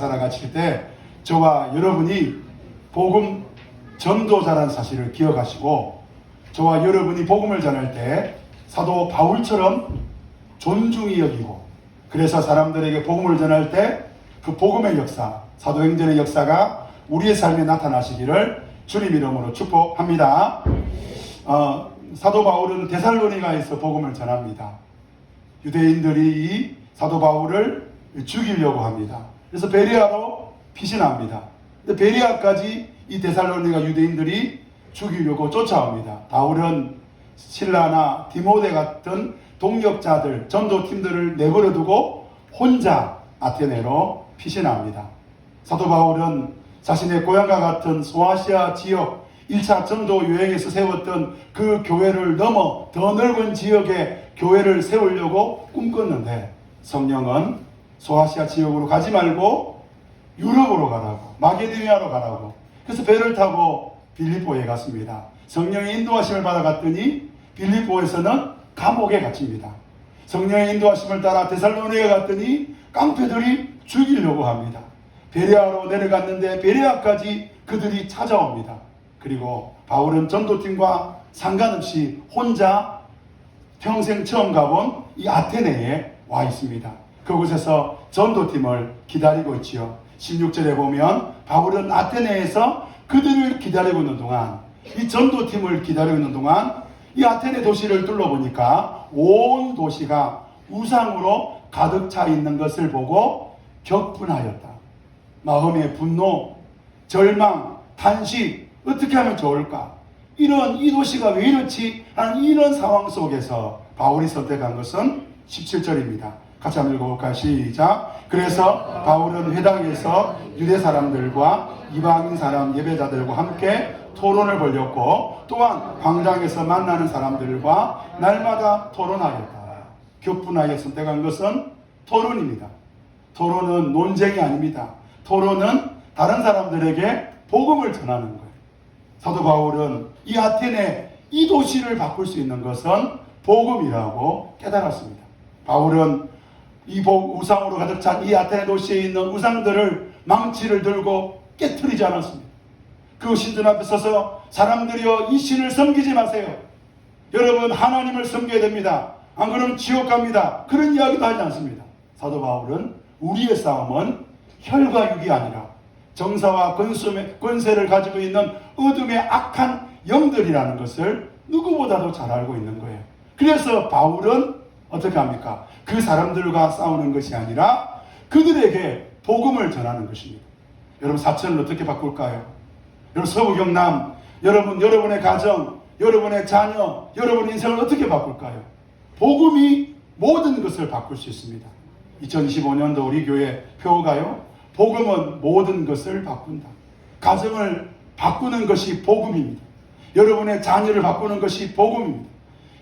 살아가실 때 저와 여러분이 복음 전도자라는 사실을 기억하시고, 저와 여러분이 복음을 전할 때 사도 바울처럼 존중히 여기고, 그래서 사람들에게 복음을 전할 때 그 복음의 역사, 사도행전의 역사가 우리의 삶에 나타나시기를 주님 이름으로 축복합니다. 사도 바울은 데살로니가에서 복음을 전합니다. 유대인들이 이 사도 바울을 죽이려고 합니다. 그래서 베레아로 피신합니다. 근데 베레아까지 이 데살로니가 유대인들이 죽이려고 쫓아옵니다. 바울은 실라나 디모데 같은 동역자들, 전도팀들을 내버려두고 혼자 아테네로 피신합니다. 사도 바울은 자신의 고향과 같은 소아시아 지역 1차 전도 여행에서 세웠던 그 교회를 넘어 더 넓은 지역에 교회를 세우려고 꿈꿨는데, 성령은 소아시아 지역으로 가지 말고 유럽으로 가라고, 마게도니아로 가라고, 그래서 배를 타고 빌립보에 갔습니다. 성령의 인도하심을 받아갔더니 빌립보에서는 감옥에 갇힙니다. 성령의 인도하심을 따라 데살로니가에 갔더니 깡패들이 죽이려고 합니다. 베레아로 내려갔는데 베레아까지 그들이 찾아옵니다. 그리고 바울은 전도팀과 상관없이 혼자 평생 처음 가본 이 아테네에 와 있습니다. 그곳에서 전도팀을 기다리고 있지요. 16절에 보면 바울은 아테네에서 그들을 기다리고 있는 동안, 이 전도팀을 기다리고 있는 동안 이 아테네 도시를 둘러보니까 온 도시가 우상으로 가득 차 있는 것을 보고 격분하였다. 마음의 분노, 절망, 탄식, 어떻게 하면 좋을까? 이 도시가 왜 이렇지? 하는 이런 상황 속에서 바울이 선택한 것은 17절입니다. 같이 한번 읽어볼까요? 시작. 그래서 바울은 회당에서 유대 사람들과 이방인 사람 예배자들과 함께 토론을 벌였고, 또한 광장에서 만나는 사람들과 날마다 토론하였다. 격분하여 선택한 것은 토론입니다. 토론은 논쟁이 아닙니다. 토론은 다른 사람들에게 복음을 전하는 거예요. 사도 바울은 이 아테네, 이 도시를 바꿀 수 있는 것은 복음이라고 깨달았습니다. 바울은 이 우상으로 가득 찬 이 아테네 도시에 있는 우상들을, 망치를 들고 깨트리지 않았습니다. 그 신전 앞에 서서 사람들이여 이 신을 섬기지 마세요. 여러분 하나님을 섬겨야 됩니다. 안 그러면 지옥 갑니다. 그런 이야기도 하지 않습니다. 사도 바울은 우리의 싸움은 혈과 육이 아니라 정사와 권세를 가지고 있는 어둠의 악한 영들이라는 것을 누구보다도 잘 알고 있는 거예요. 그래서 바울은 어떻게 합니까? 그 사람들과 싸우는 것이 아니라 그들에게 복음을 전하는 것입니다. 여러분 사천을 어떻게 바꿀까요? 여러분 서부 경남, 여러분의 가정, 여러분의 자녀, 여러분의 인생을 어떻게 바꿀까요? 복음이 모든 것을 바꿀 수 있습니다. 2025년도 우리 교회 표어가요, 복음은 모든 것을 바꾼다. 가정을 바꾸는 것이 복음입니다. 여러분의 자녀를 바꾸는 것이 복음입니다.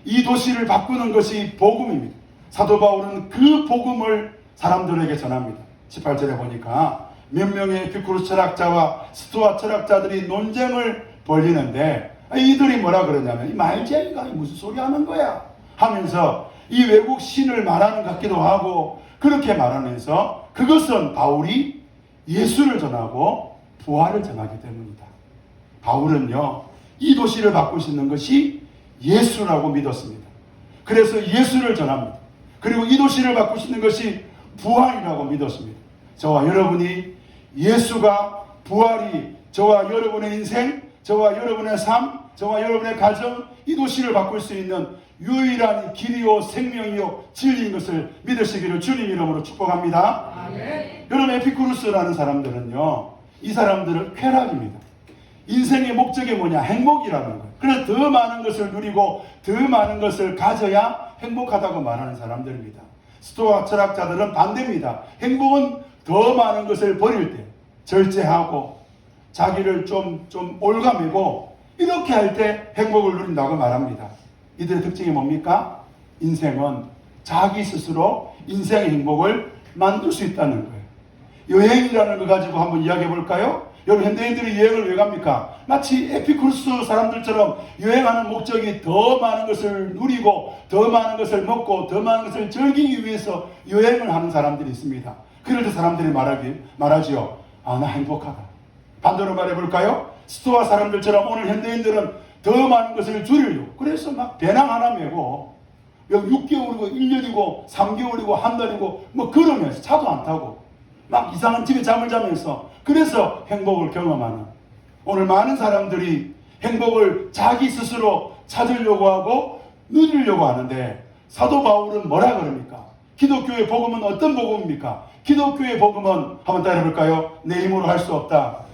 이 도시를 바꾸는 것이 복음입니다. 사도 바울은 그 복음을 사람들에게 전합니다. 18절에 보니까 몇 명의 에피쿠르스 철학자와 스토아 철학자들이 논쟁을 벌이는데, 이들이 뭐라 그러냐면 이 말쟁이가 무슨 소리 하는 거야 하면서 이 외국 신을 말하는 것 같기도 하고, 그렇게 말하면서 그것은 바울이 예수를 전하고 부활을 전하기 때문이다. 바울은요, 이 도시를 바꿀 수 있는 것이 예수라고 믿었습니다. 그래서 예수를 전합니다. 그리고 이 도시를 바꿀 수 있는 것이 부활이라고 믿었습니다. 저와 여러분이 예수가, 부활이 저와 여러분의 인생, 저와 여러분의 삶, 저와 여러분의 가정, 이 도시를 바꿀 수 있는 유일한 길이요 생명이요 진리인 것을 믿으시기를 주님 이름으로 축복합니다. 아멘. 여러분 에피쿠르스라는 사람들은요, 이 사람들은 쾌락입니다. 인생의 목적이 뭐냐? 행복이라는 거예요. 그래서 더 많은 것을 누리고 더 많은 것을 가져야 행복하다고 말하는 사람들입니다. 스토아 철학자들은 반대입니다. 행복은 더 많은 것을 버릴 때, 절제하고 자기를 좀 올가매고 이렇게 할 때 행복을 누린다고 말합니다. 이들의 특징이 뭡니까? 인생은 자기 스스로 인생의 행복을 만들 수 있다는 거예요. 여행이라는 거 가지고 한번 이야기해 볼까요? 여러분 현대인들이 여행을 왜 갑니까? 마치 에피쿠르스 사람들처럼 여행하는 목적이 더 많은 것을 누리고 더 많은 것을 먹고 더 많은 것을 즐기기 위해서 여행을 하는 사람들이 있습니다. 그럴 때 사람들이 말하지요. 아, 나 행복하다. 반대로 말해볼까요? 스토아 사람들처럼 오늘 현대인들은 더 많은 것을 줄이려고. 그래서 막 배낭 하나 메고, 6개월이고 1년이고 3개월이고 한 달이고 뭐 그러면서 차도 안 타고 막 이상한 집에 잠을 자면서 그래서 행복을 경험하는, 오늘 많은 사람들이 행복을 자기 스스로 찾으려고 하고 누리려고 하는데, 사도 바울은 뭐라 그럽니까? 기독교의 복음은 어떤 복음입니까? 기독교의 복음은 한번 따라해볼까요? 내 힘으로 할 수 없다.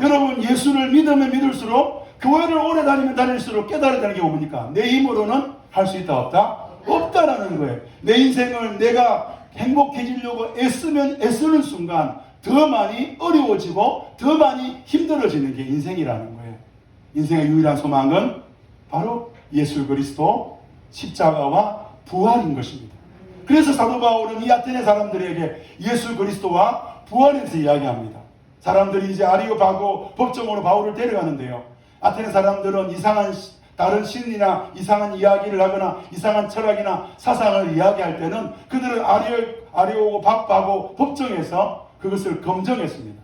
여러분, 예수를 믿으면 믿을수록, 교회를 오래 다니면 다닐수록 깨달아야 되는 게 뭡니까? 내 힘으로는 할 수 있다 없다? 없다라는 거예요. 내 인생을 내가 행복해지려고 애쓰면 애쓰는 순간 더 많이 어려워지고 더 많이 힘들어지는 게 인생이라는 거예요. 인생의 유일한 소망은 바로 예수 그리스도 십자가와 부활인 것입니다. 그래서 사도 바울은 이 아테네 사람들에게 예수 그리스도와 부활에 대해서 이야기합니다. 사람들이 이제 아리오바고 법정으로 바울을 데려가는데요. 아테네 사람들은 이상한 다른 신이나 이상한 이야기를 하거나 이상한 철학이나 사상을 이야기할 때는 그들은 아리오바고 법정에서 그것을 검증했습니다.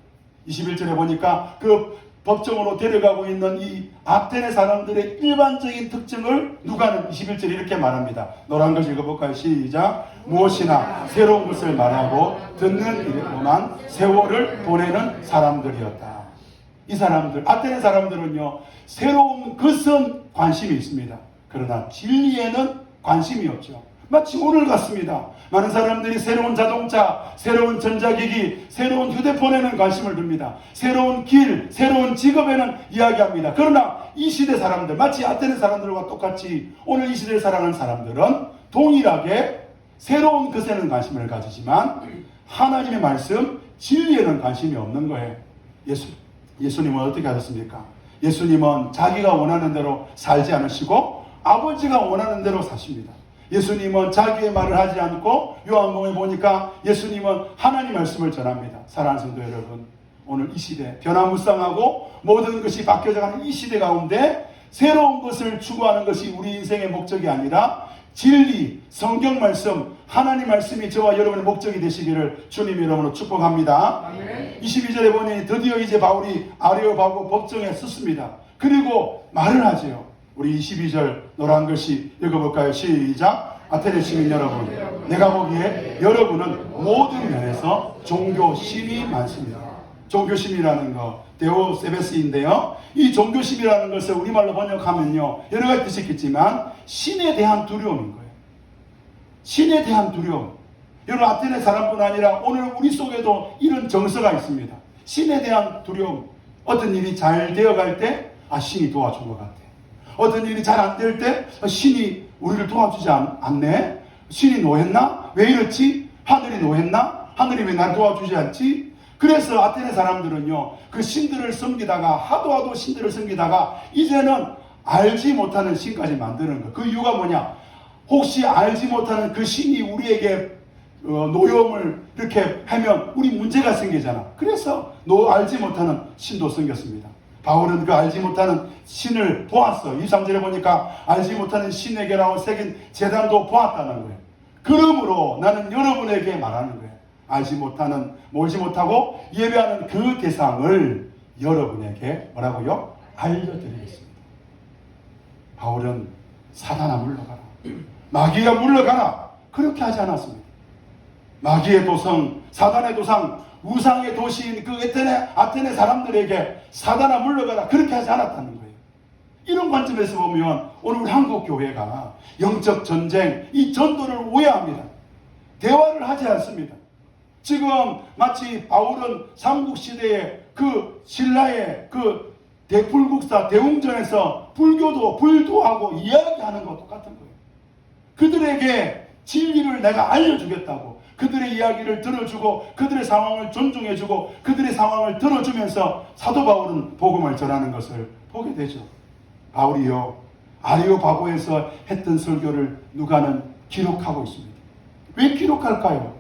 21절에 보니까 그 법정으로 데려가고 있는 이 아테네 사람들의 일반적인 특징을 누가는 21절에 이렇게 말합니다. 노란 글 읽어볼까요? 시작. 무엇이나 새로운 것을 말하고 듣는 일에만 세월을 보내는 사람들이었다. 이 사람들, 아테네 사람들은요, 새로운 것은 관심이 있습니다. 그러나 진리에는 관심이 없죠. 마치 오늘 같습니다. 많은 사람들이 새로운 자동차, 새로운 전자기기, 새로운 휴대폰에는 관심을 둡니다. 새로운 길, 새로운 직업에는 이야기합니다. 그러나 이 시대 사람들, 마치 아테네 사람들과 똑같이 오늘 이 시대를 살아가는 사람들은 동일하게 새로운 것에는 관심을 가지지만 하나님의 말씀, 진리에는 관심이 없는 거예요. 예수님은 어떻게 하셨습니까? 예수님은 자기가 원하는 대로 살지 않으시고 아버지가 원하는 대로 사십니다. 예수님은 자기의 말을 하지 않고 요한복음에 보니까 예수님은 하나님 말씀을 전합니다. 사랑하는 성도 여러분, 오늘 이 시대 변화무쌍하고 모든 것이 바뀌어져가는 이 시대 가운데 새로운 것을 추구하는 것이 우리 인생의 목적이 아니라 진리, 성경 말씀, 하나님 말씀이 저와 여러분의 목적이 되시기를 주님 이름으로 축복합니다. 22절에 보니 드디어 이제 바울이 아리오바고 법정에 섰습니다. 그리고 말을 하죠. 우리 22절 노란 글씨 읽어볼까요? 시작. 아테네 시민 여러분, 내가 보기에 여러분은 모든 면에서 종교심이 많습니다. 종교심이라는 거 데오세베스인데요. 이 종교심이라는 것을 우리말로 번역하면요, 여러 가지 뜻이 있겠지만 신에 대한 두려움인 거예요. 신에 대한 두려움. 여러분, 아테네 사람뿐 아니라 오늘 우리 속에도 이런 정서가 있습니다. 신에 대한 두려움. 어떤 일이 잘 되어갈 때 신이 도와준 것 같아. 어떤 일이 잘 안 될 때 신이 우리를 도와주지 않네? 신이 노했나? 왜 이렇지? 하늘이 노했나? 하늘이 왜 나를 도와주지 않지? 그래서 아테네 사람들은요, 그 신들을 섬기다가 하도 신들을 섬기다가 이제는 알지 못하는 신까지 만드는 거예요. 그 이유가 뭐냐? 혹시 알지 못하는 그 신이 우리에게 노여움을 이렇게 하면 우리 문제가 생기잖아. 그래서 알지 못하는 신도 섬겼습니다. 바울은 그 알지 못하는 신을 보았어. 23절에 보니까 알지 못하는 신에게라고 새긴 제단도 보았다는 거예요. 그러므로 나는 여러분에게 말하는 거예요. 알지 못하는, 몰지 못하고 예배하는 그 대상을 여러분에게 뭐라고요? 알려드리겠습니다. 바울은 사단아 물러가라, 마귀야 물러가라, 그렇게 하지 않았습니다. 마귀의 도성, 사단의 도상, 우상의 도시인 그 아테네 사람들에게 사단아 물러가라, 그렇게 하지 않았다는 거예요. 이런 관점에서 보면 오늘 우리 한국 교회가 영적 전쟁, 이 전도를 오해합니다. 대화를 하지 않습니다. 지금 마치 바울은 삼국시대의 그 신라의 그 대불국사 대웅전에서 불교도 불도하고 이야기하는 것 똑같은 거예요. 그들에게 진리를 내가 알려주겠다고, 그들의 이야기를 들어주고 그들의 상황을 존중해주고 그들의 상황을 들어주면서 사도 바울은 복음을 전하는 것을 보게 되죠. 바울이요, 아리오바고에서 했던 설교를 누가는 기록하고 있습니다. 왜 기록할까요?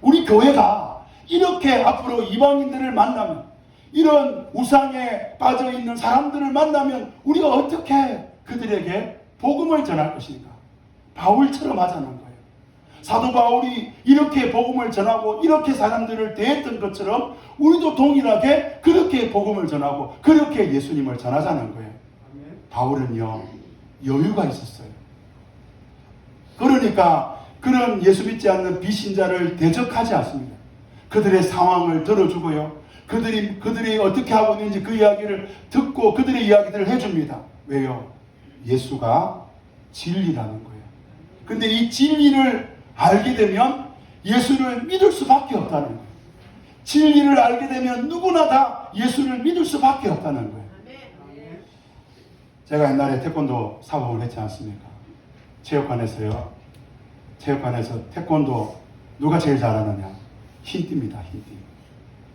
우리 교회가 이렇게 앞으로 이방인들을 만나면, 이런 우상에 빠져있는 사람들을 만나면 우리가 어떻게 그들에게 복음을 전할 것인가? 바울처럼 하자는 거예요. 사도 바울이 이렇게 복음을 전하고 이렇게 사람들을 대했던 것처럼 우리도 동일하게 그렇게 복음을 전하고 그렇게 예수님을 전하자는 거예요. 바울은요, 여유가 있었어요. 그러니까 그런 예수 믿지 않는 비신자를 대적하지 않습니다. 그들의 상황을 들어주고요. 그들이 어떻게 하고 있는지 그 이야기를 듣고 그들의 이야기들을 해줍니다. 왜요? 예수가 진리라는 거예요. 근데 이 진리를 알게 되면 예수를 믿을 수밖에 없다는 거예요. 진리를 알게 되면 누구나 다 예수를 믿을 수밖에 없다는 거예요. 제가 옛날에 태권도 사범을 했지 않습니까? 체육관에서요. 체육관에서 태권도 누가 제일 잘하느냐? 흰띠입니다. 흰띠.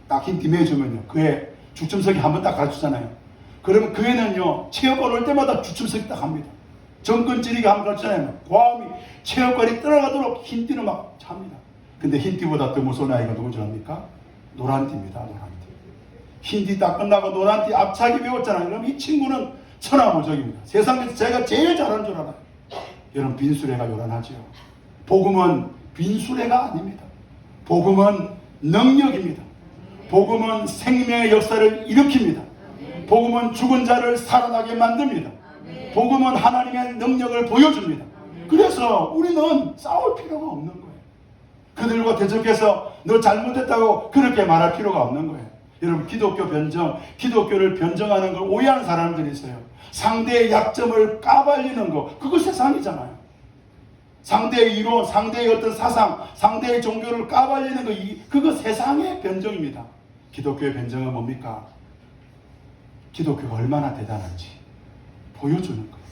딱 흰띠 매주면요. 그의 주춤석이 한번 딱 가르치잖아요. 그러면 그 애는요, 체육관 올 때마다 주춤석이 딱 합니다. 정근 찌르기 한번 가르치잖아요. 과음이 체육관이 떠나가도록 흰띠는 막 찹니다. 근데 흰띠보다 더 무서운 아이가 누군지 압니까? 노란띠입니다. 노란띠. 흰띠 딱 끝나고 노란띠 앞차기 배웠잖아요. 그럼 이 친구는 천하무적입니다. 세상에서 제가 제일 잘하는 줄 알아요. 여러분, 빈수레가 요란하죠. 복음은 빈수레가 아닙니다. 복음은 능력입니다. 복음은 생명의 역사를 일으킵니다. 복음은 죽은 자를 살아나게 만듭니다. 복음은 하나님의 능력을 보여줍니다. 그래서 우리는 싸울 필요가 없는 거예요. 그들과 대적해서 너 잘못했다고 그렇게 말할 필요가 없는 거예요. 여러분, 기독교를 변정하는 걸 오해하는 사람들이 있어요. 상대의 약점을 까발리는 거, 그거 세상이잖아요. 상대의 이론, 상대의 어떤 사상, 상대의 종교를 까발리는 거, 그거 세상의 변정입니다. 기독교의 변정은 뭡니까? 기독교가 얼마나 대단한지 보여주는 거예요.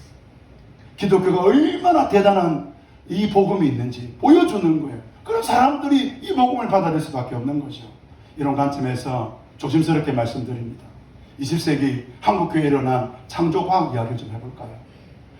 기독교가 얼마나 대단한 이 복음이 있는지 보여주는 거예요. 그런 사람들이 이 복음을 받아들일 수밖에 없는 거죠. 이런 관점에서 조심스럽게 말씀드립니다. 20세기 한국교회에 일어난 창조과학 이야기를 좀 해볼까요?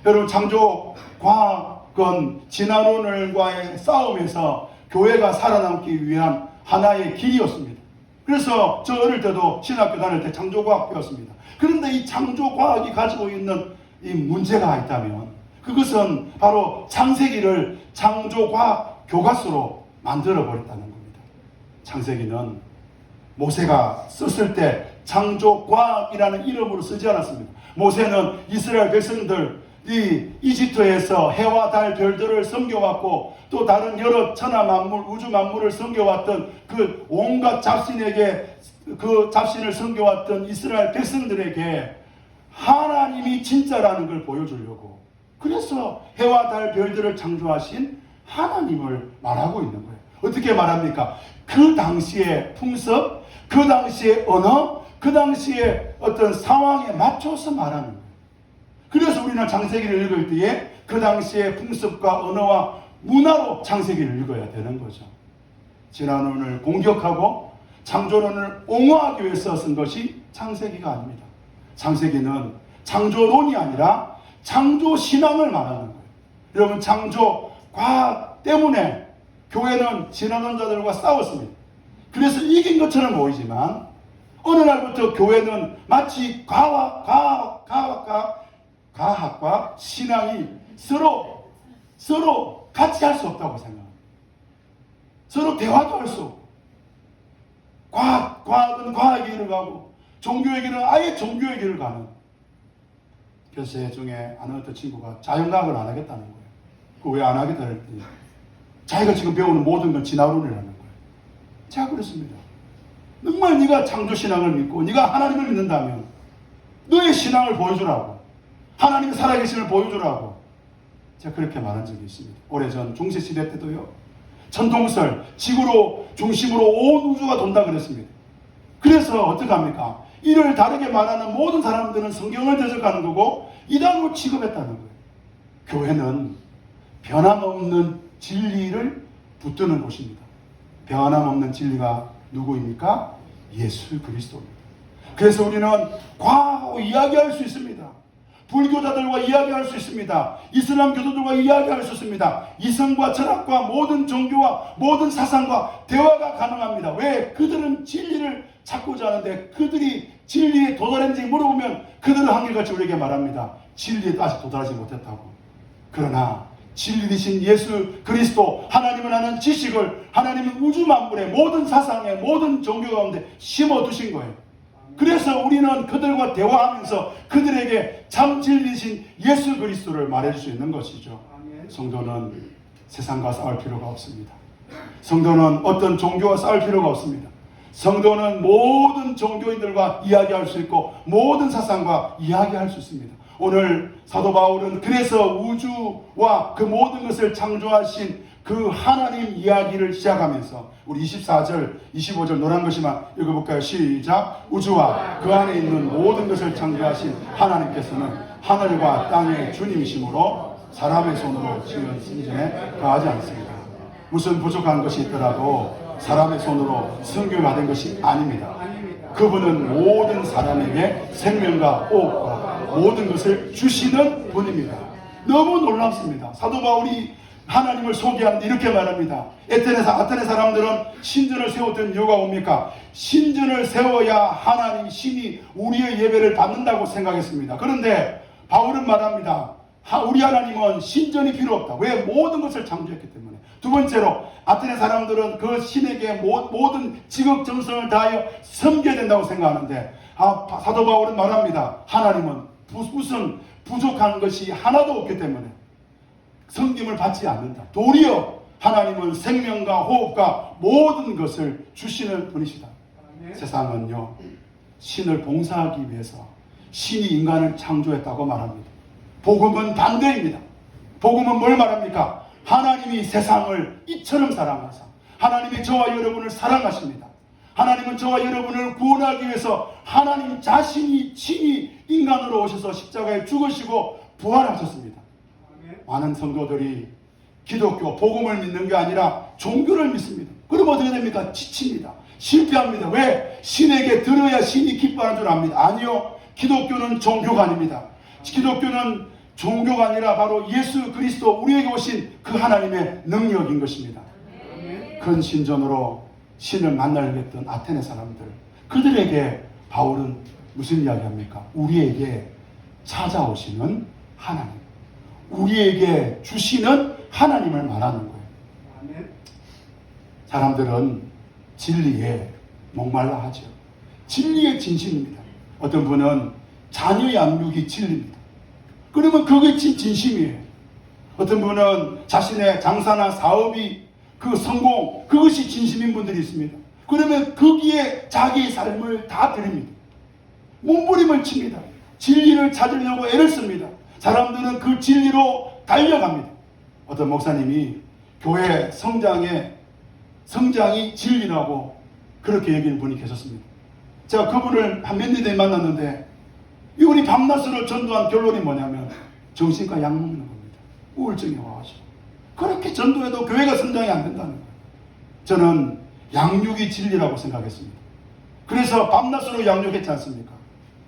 여러분, 창조과학은 진화論과의 싸움에서 교회가 살아남기 위한 하나의 길이었습니다. 그래서 저 어릴 때도 신학교 다닐 때 창조과학 배웠습니다. 그런데 이 창조과학이 가지고 있는 이 문제가 있다면 그것은 바로 창세기를 창조과학 교과서로 만들어버렸다는 겁니다. 창세기는 모세가 썼을 때 창조과학이라는 이름으로 쓰지 않았습니다. 모세는 이스라엘 백성들 이집트에서 해와 달 별들을 섬겨왔고 또 다른 여러 천하 만물 우주 만물을 섬겨왔던 그 온갖 잡신에게 그 잡신을 섬겨왔던 이스라엘 백성들에게 하나님이 진짜라는 걸 보여주려고, 그래서 해와 달 별들을 창조하신 하나님을 말하고 있는 거예요. 어떻게 말합니까? 그 당시의 풍습, 그 당시의 언어, 그 당시의 어떤 상황에 맞춰서 말하는 거예요. 그래서 우리는 창세기를 읽을 때에 그 당시의 풍습과 언어와 문화로 창세기를 읽어야 되는 거죠. 진화론을 공격하고 창조론을 옹호하기 위해서 쓴 것이 창세기가 아닙니다. 창세기는 창조론이 아니라 창조신앙을 말하는 거예요. 여러분, 창조과학 때문에 교회는 진화론자들과 싸웠습니다. 그래서 이긴 것처럼 보이지만 어느 날부터 교회는 마치 과학과 신앙이 서로 같이 할 수 없다고 생각합니다. 서로 대화도 할 수 없고, 과학은 과학의 길을 가고 종교에게는 아예 종교의 길을 가는. 그래서 제 중에 아는 어떤 친구가 자연과학을 안 하겠다는 거예요. 그 왜 안 하겠다 그랬더니 자기가 지금 배우는 모든 건 진화론이라는 거예요. 제가 그랬습니다. 정말 네가 창조신앙을 믿고 네가 하나님을 믿는다면 너의 신앙을 보여주라고, 하나님의 살아계심을 보여주라고 제가 그렇게 말한 적이 있습니다. 오래전 중세시대 때도요, 천동설, 지구로 중심으로 온 우주가 돈다 그랬습니다. 그래서 어떻게 합니까? 이를 다르게 말하는 모든 사람들은 성경을 대적하는 거고 이단으로 취급했다는 거예요. 교회는 변함없는 진리를 붙드는 곳입니다. 변함없는 진리가 누구입니까? 예수 그리스도입니다. 그래서 우리는 과학하고 이야기할 수 있습니다. 불교자들과 이야기할 수 있습니다. 이슬람 교도들과 이야기할 수 있습니다. 이성과 철학과 모든 종교와 모든 사상과 대화가 가능합니다. 왜? 그들은 진리를 찾고자 하는데 그들이 진리에 도달했는지 물어보면 그들은 한결같이 우리에게 말합니다. 진리에 아직 도달하지 못했다고. 그러나 진리이신 예수 그리스도, 하나님을 아는 지식을 하나님은 우주 만물의 모든 사상의 모든 종교 가운데 심어두신 거예요. 그래서 우리는 그들과 대화하면서 그들에게 참 진리이신 예수 그리스도를 말해줄 수 있는 것이죠. 성도는 세상과 싸울 필요가 없습니다. 성도는 어떤 종교와 싸울 필요가 없습니다. 성도는 모든 종교인들과 이야기할 수 있고 모든 사상과 이야기할 수 있습니다. 오늘 사도 바울은 그래서 우주와 그 모든 것을 창조하신 그 하나님 이야기를 시작하면서 우리 24절, 25절 노란 것이만 읽어볼까요? 시작! 우주와 그 안에 있는 모든 것을 창조하신 하나님께서는 하늘과 땅의 주님이시므로 사람의 손으로 지은 신전에 거하지 않습니다. 무슨 부족한 것이 있더라도 사람의 손으로 성교받은 것이 아닙니다. 그분은 모든 사람에게 생명과 호흡과 모든 것을 주시는 분입니다. 너무 놀랍습니다. 사도 바울이 하나님을 소개하는데 이렇게 말합니다. 아테네 사람들은 신전을 세웠던 이유가 뭡니까? 신전을 세워야 하나님 신이 우리의 예배를 받는다고 생각했습니다. 그런데 바울은 말합니다. 우리 하나님은 신전이 필요 없다. 왜? 모든 것을 창조했기 때문에. 두 번째로 아테네 사람들은 그 신에게 모든 지극정성을 다하여 섬겨야 된다고 생각하는데 사도 바울은 말합니다. 하나님은 무슨 부족한 것이 하나도 없기 때문에 섬김을 받지 않는다. 도리어 하나님은 생명과 호흡과 모든 것을 주시는 분이시다. 세상은요, 신을 봉사하기 위해서 신이 인간을 창조했다고 말합니다. 복음은 반대입니다. 복음은 뭘 말합니까? 하나님이 세상을 이처럼 사랑하사 하나님이 저와 여러분을 사랑하십니다. 하나님은 저와 여러분을 구원하기 위해서 하나님 자신이 친히 인간으로 오셔서 십자가에 죽으시고 부활하셨습니다. 많은 성도들이 기독교 복음을 믿는 게 아니라 종교를 믿습니다. 그럼 어떻게 됩니까? 지칩니다. 실패합니다. 왜? 신에게 들어야 신이 기뻐하는 줄 압니다. 아니요. 기독교는 종교가 아닙니다. 기독교는 종교가 아니라 바로 예수 그리스도 우리에게 오신 그 하나님의 능력인 것입니다. 큰 신전으로 신을 만나려고 했던 아테네 사람들, 그들에게 바울은 무슨 이야기합니까? 우리에게 찾아오시는 하나님, 우리에게 주시는 하나님을 말하는 거예요. 사람들은 진리에 목말라 하죠. 진리의 진심입니다. 어떤 분은 자녀 양육이 진리입니다. 그러면 그게 진심이에요. 어떤 분은 자신의 장사나 사업이 그 성공, 그것이 진심인 분들이 있습니다. 그러면 거기에 자기의 삶을 다 드립니다. 몸부림을 칩니다. 진리를 찾으려고 애를 씁니다. 사람들은 그 진리로 달려갑니다. 어떤 목사님이 교회 성장이 진리라고 그렇게 얘기하는 분이 계셨습니다. 제가 그분을 한 몇 년 전에 만났는데 우리 밤낮으로 전도한 결론이 뭐냐면 정신과 약 먹는 겁니다. 우울증이 와가지고. 그렇게 전도해도 교회가 성장이 안 된다는 거예요. 저는 양육이 진리라고 생각했습니다. 그래서 밤낮으로 양육했지 않습니까?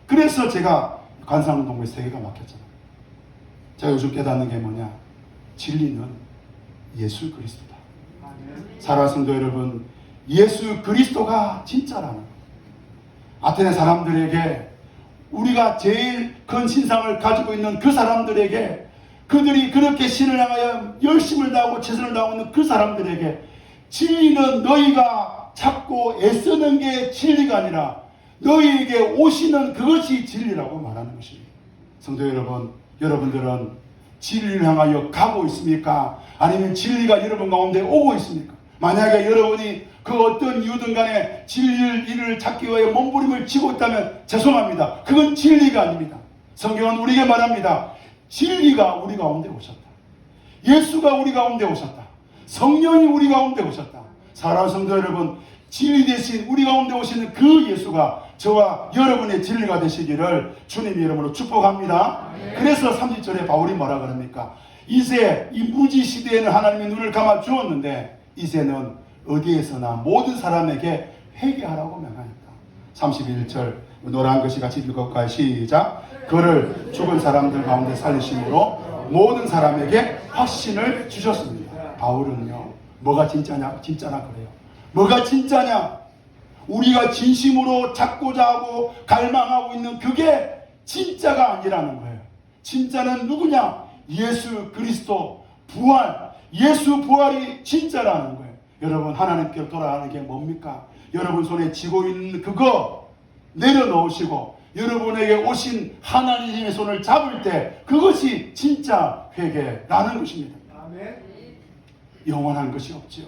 그래서 제가 관상운동부에 3개가 막혔잖아요. 제가 요즘 깨닫는 게 뭐냐? 진리는 예수 그리스도다. 사랑하는 성도 여러분, 예수 그리스도가 진짜라는 거예요. 아테네 사람들에게, 우리가 제일 큰 신상을 가지고 있는 그 사람들에게, 그들이 그렇게 신을 향하여 열심을 다하고 최선을 다하고 있는 그 사람들에게 진리는 너희가 찾고 애쓰는 게 진리가 아니라 너희에게 오시는 그것이 진리라고 말하는 것입니다. 성도 여러분, 여러분들은 진리를 향하여 가고 있습니까? 아니면 진리가 여러분 가운데 오고 있습니까? 만약에 여러분이 그 어떤 이유든 간에 진리를 찾기 위하여 몸부림을 치고 있다면 죄송합니다. 그건 진리가 아닙니다. 성경은 우리에게 말합니다. 진리가 우리 가운데 오셨다. 예수가 우리 가운데 오셨다. 성령이 우리 가운데 오셨다. 사랑하는 성도 여러분, 진리 대신 우리 가운데 오시는 그 예수가 저와 여러분의 진리가 되시기를 주님 이름으로 축복합니다. 그래서 30절에 바울이 뭐라 그럽니까? 이제 이 무지 시대에는 하나님이 눈을 감아 주었는데 이제는 어디에서나 모든 사람에게 회개하라고 명하였다. 31절 노란 글씨 같이 읽어볼까요? 시작. 그를 죽은 사람들 가운데 살리심으로 모든 사람에게 확신을 주셨습니다. 바울은요, 뭐가 진짜냐? 진짜나 그래요. 뭐가 진짜냐? 우리가 진심으로 찾고자 하고 갈망하고 있는 그게 진짜가 아니라는 거예요. 진짜는 누구냐? 예수 그리스도, 부활, 예수 부활이 진짜라는 거예요. 여러분, 하나님께로 돌아가는 게 뭡니까? 여러분 손에 쥐고 있는 그거 내려놓으시고 여러분에게 오신 하나님의 손을 잡을 때 그것이 진짜 회개라는 것입니다. 아멘. 영원한 것이 없지요.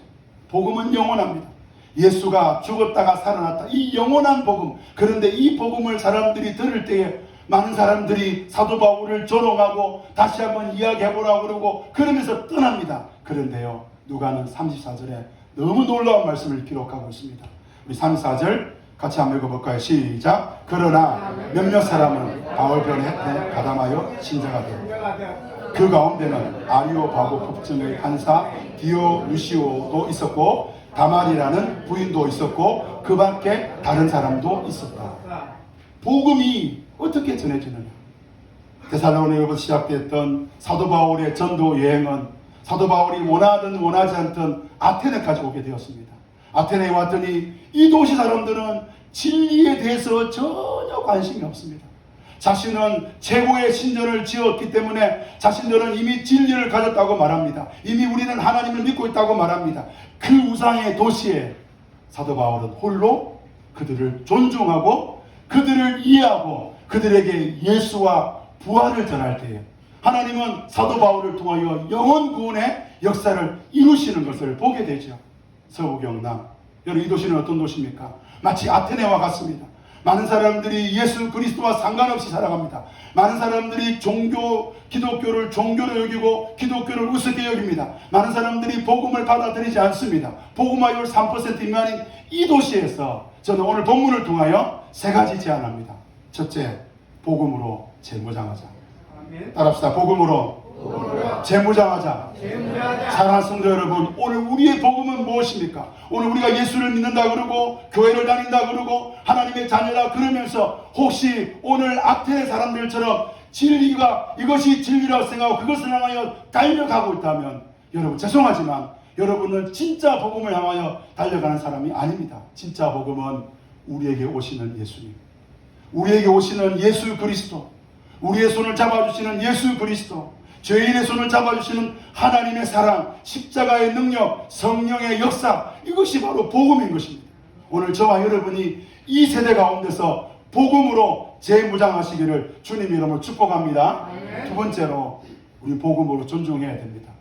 복음은 영원합니다. 예수가 죽었다가 살아났다. 이 영원한 복음. 그런데 이 복음을 사람들이 들을 때에 많은 사람들이 사도 바울을 조롱하고 다시 한번 이야기해보라고 그러고 그러면서 떠납니다. 그런데요, 누가는 34절에 너무 놀라운 말씀을 기록하고 있습니다. 우리 34절 같이 한번 읽어볼까요? 시작. 그러나 몇몇 사람은 바울 변에 가담하여 신자가 되었다. 그 가운데는 아리오바고 법정의 판사 디오누시오도 있었고 다말이라는 부인도 있었고 그 밖에 다른 사람도 있었다. 복음이 어떻게 전해지느냐? 데살로니가에서 시작됐던 사도 바울의 전도 여행은 사도 바울이 원하든 원하지 않든 아테네까지 오게 되었습니다. 아테네에 왔더니 이 도시 사람들은 진리에 대해서 전혀 관심이 없습니다. 자신은 최고의 신전을 지었기 때문에 자신들은 이미 진리를 가졌다고 말합니다. 이미 우리는 하나님을 믿고 있다고 말합니다. 그 우상의 도시에 사도 바울은 홀로 그들을 존중하고 그들을 이해하고 그들에게 예수와 부활을 전할 때에 하나님은 사도 바울을 통하여 영혼 구원의 역사를 이루시는 것을 보게 되죠. 서부경남, 여러분 이 도시는 어떤 도시입니까? 마치 아테네와 같습니다. 많은 사람들이 예수 그리스도와 상관없이 살아갑니다. 많은 사람들이 기독교를 종교로 여기고 기독교를 우습게 여깁니다. 많은 사람들이 복음을 받아들이지 않습니다. 복음화율 3% 미만인 이 도시에서 저는 오늘 본문을 통하여 세 가지 제안합니다. 첫째, 복음으로 재무장하자. 따라합시다. 복음으로 재무장하자. 사랑하는 성도 여러분, 오늘 우리의 복음은 무엇입니까? 오늘 우리가 예수를 믿는다 그러고 교회를 다닌다 그러고 하나님의 자녀라 그러면서 혹시 오늘 아테네 사람들처럼 진리가 이것이 진리라고 생각하고 그것을 향하여 달려가고 있다면 여러분 죄송하지만 여러분은 진짜 복음을 향하여 달려가는 사람이 아닙니다. 진짜 복음은 우리에게 오시는 예수님, 우리에게 오시는 예수 그리스도, 우리의 손을 잡아주시는 예수 그리스도, 죄인의 손을 잡아주시는 하나님의 사랑, 십자가의 능력, 성령의 역사, 이것이 바로 복음인 것입니다. 오늘 저와 여러분이 이 세대 가운데서 복음으로 재무장하시기를 주님 이름으로 축복합니다. 두 번째로 우리 복음으로 존중해야 됩니다.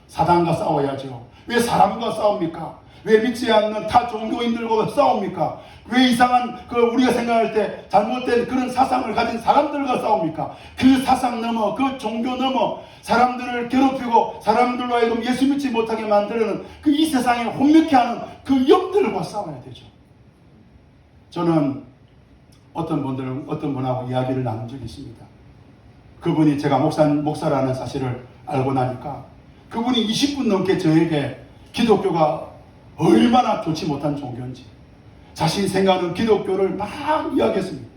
사단과 싸워야죠. 왜 사람과 싸웁니까? 왜 믿지 않는 타 종교인들과 싸웁니까? 왜 이상한 우리가 생각할 때 잘못된 그런 사상을 가진 사람들과 싸웁니까? 그 사상 넘어 그 종교 넘어 사람들을 괴롭히고 사람들로 하여금 예수 믿지 못하게 만드는 그 이 세상에 혼미케 하는 그 영들과 싸워야 되죠. 저는 어떤 분하고 이야기를 나눈 적이 있습니다. 그분이 제가 목사라는 사실을 알고 나니까 그분이 20분 넘게 저에게 기독교가 얼마나 좋지 못한 종교인지 자신이 생각하는 기독교를 막 이야기했습니다.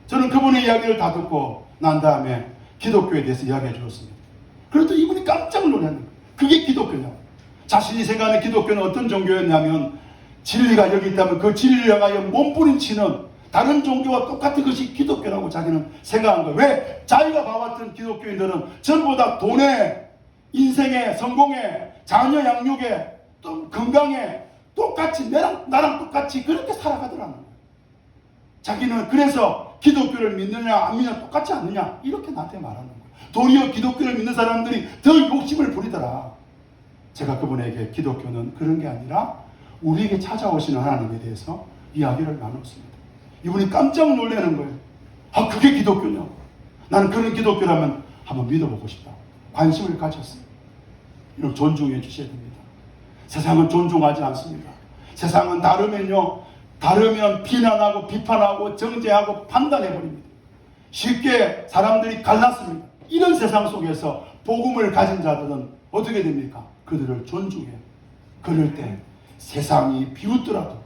저는 그분의 이야기를 다 듣고 난 다음에 기독교에 대해서 이야기해 주었습니다. 그랬더니 이분이 깜짝 놀랐는 거예요. 그게 기독교냐고. 자신이 생각하는 기독교는 어떤 종교였냐면 진리가 여기 있다면 그 진리를 향하여 몸부림치는 다른 종교와 똑같은 것이 기독교라고 자기는 생각한 거예요. 왜? 자기가 봐왔던 기독교인들은 전부 다 돈에, 인생에, 성공에, 자녀 양육에, 또 건강에 똑같이 나랑 똑같이 그렇게 살아가더라는 거예요. 자기는 그래서 기독교를 믿느냐 안 믿느냐 똑같지 않느냐 이렇게 나한테 말하는 거예요. 도리어 기독교를 믿는 사람들이 더 욕심을 부리더라. 제가 그분에게 기독교는 그런 게 아니라 우리에게 찾아오시는 하나님에 대해서 이야기를 나눴습니다. 이분이 깜짝 놀라는 거예요. 아, 그게 기독교냐? 나는 그런 기독교라면 한번 믿어보고 싶다. 관심을 가졌어요. 이런 존중해 주셔야 됩니다. 세상은 존중하지 않습니다. 세상은 다르면 비난하고 비판하고 정죄하고 판단해버립니다. 쉽게 사람들이 갈랐습니다. 이런 세상 속에서 복음을 가진 자들은 어떻게 됩니까? 그들을 존중해요. 그럴 때 세상이 비웃더라도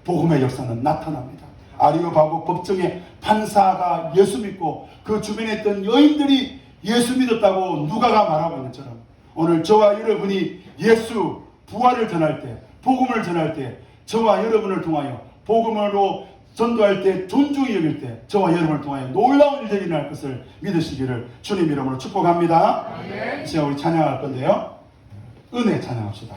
복음의 역사는 나타납니다. 아리오바고 법정의 판사가 예수 믿고 그 주변에 있던 여인들이 예수 믿었다고 누가가 말하고 있는 것처럼 오늘 저와 여러분이 예수 부활을 전할 때 복음을 전할 때 저와 여러분을 통하여 복음으로 전도할 때 존중히 여길 때 저와 여러분을 통하여 놀라운 일들이 일어날 것을 믿으시기를 주님 이름으로 축복합니다. 이 시간 우리 찬양할 건데요. 은혜 찬양합시다.